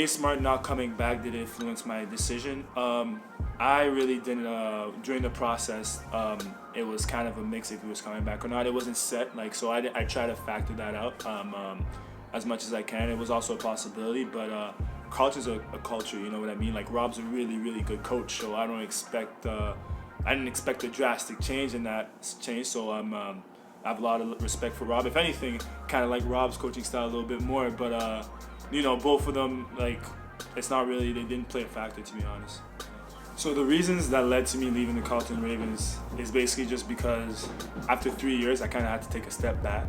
Smart not coming back did influence my decision. I really didn't. During the process, it was kind of a mix if he was coming back or not. It wasn't set, like, so I try to factor that out as much as I can. It was also a possibility, but Carleton's a culture, you know what I mean? Like, Rob's a really, really good coach, so I don't expect. I didn't expect a drastic change in that change, so I have a lot of respect for Rob. If anything, kind of like Rob's coaching style a little bit more, but you know, both of them, like, it's not really, they didn't play a factor, to be honest. So the reasons that led to me leaving the Carleton Ravens is basically just because after 3 years, I kind of had to take a step back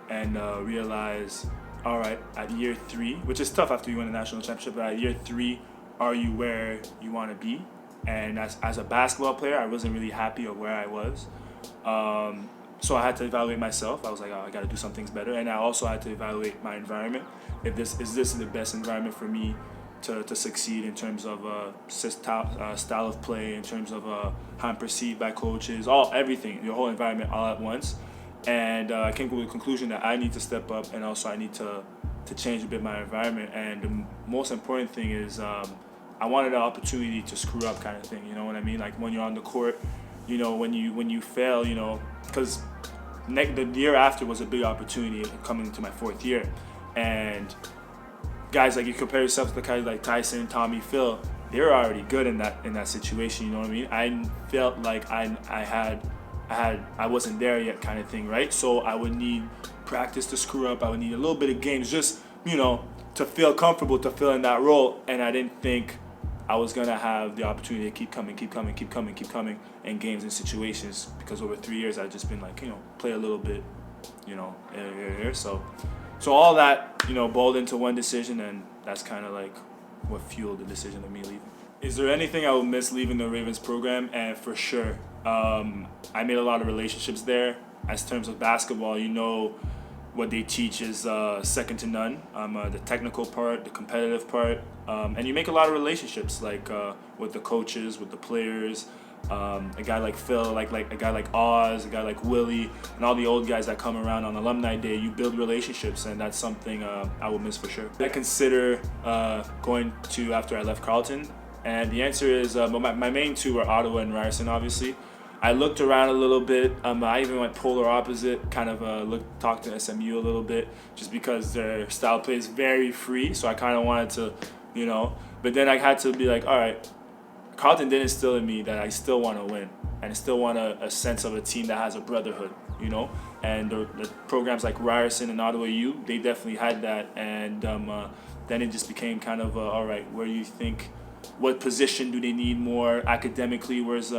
and realize, all right, at year 3, which is tough after you win a national championship, but at year 3, are you where you want to be? And as a basketball player, I wasn't really happy of where I was. So I had to evaluate myself. I was like, oh, I got to do some things better. And I also had to evaluate my environment. If this is the best environment for me to succeed in terms of style of play, in terms of how I'm perceived by coaches, everything, your whole environment all at once. And I came to the conclusion that I need to step up, and also I need to change a bit my environment. And the most important thing is I wanted an opportunity to screw up, kind of thing. You know what I mean? Like, when you're on the court, you know, when you fail, you know, because the year after was a big opportunity coming into my 4th year. And guys, like, you compare yourself to the guys like Tyson, Tommy, Phil, they're already good in that situation, you know what I mean? I felt like I wasn't there yet, kind of thing, right? So I would need practice to screw up. I would need a little bit of games, just, you know, to feel comfortable to fill in that role. And I didn't think I was going to have the opportunity to keep coming in games and situations, because over 3 years I've just been like, you know, play a little bit, you know, here. So all that, you know, boiled into one decision, and that's kind of like what fueled the decision of me leaving. Is there anything I will miss leaving the Ravens program? And for sure, I made a lot of relationships there. As terms of basketball, you know, what they teach is second to none. The technical part, the competitive part, and you make a lot of relationships, like with the coaches, with the players. A guy like Phil, like a guy like Oz, a guy like Willie, and all the old guys that come around on Alumni Day. You build relationships, and that's something I will miss for sure. I consider going to after I left Carleton, and the answer is my main two are Ottawa and Ryerson, obviously. I looked around a little bit. I even went polar opposite, kind of talked to SMU a little bit, just because their style play is very free. So I kind of wanted to, you know. But then I had to be like, all right, Carleton did instill in me that I still want to win, and I still want a sense of a team that has a brotherhood, you know. And the programs like Ryerson and Ottawa U, they definitely had that. And then it just became kind of all right, where do you think, what position do they need more academically? Where's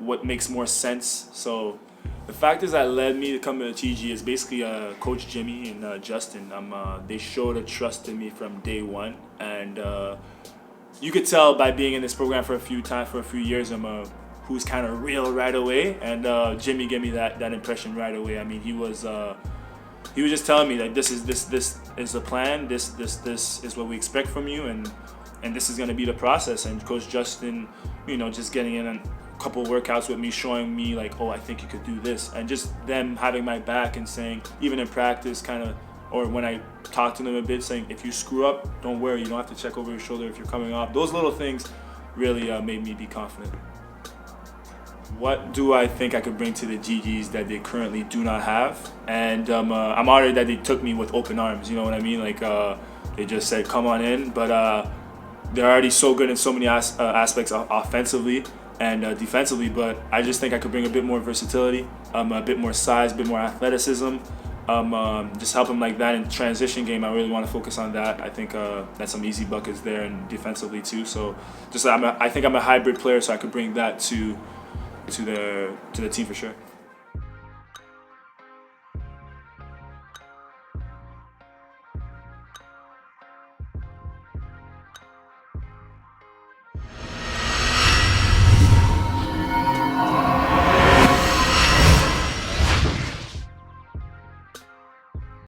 what makes more sense? So the factors that led me to come to TG is basically Coach Jimmy and Justin. They showed a trust in me from day one, and you could tell by being in this program for a few years, who's kind of real right away. And Jimmy gave me that impression right away. I mean, he was just telling me that this is the plan. This is what we expect from you, and this is going to be the process. And Coach Justin, you know, just getting in a couple of workouts with me, showing me like, oh, I think you could do this, and just them having my back and saying, even in practice, kind of, or when I talk to them a bit, saying, if you screw up, don't worry, you don't have to check over your shoulder if you're coming off. Those little things really made me be confident. What do I think I could bring to the Gee-Gees that they currently do not have? And I'm honored that they took me with open arms, you know what I mean? Like, they just said, come on in, but they're already so good in so many aspects offensively and defensively, but I just think I could bring a bit more versatility, a bit more size, a bit more athleticism, just help him like that in transition game. I really want to focus on that. I think that's some easy buckets there, and defensively too. So just I think I'm a hybrid player, so I could bring that to the team for sure.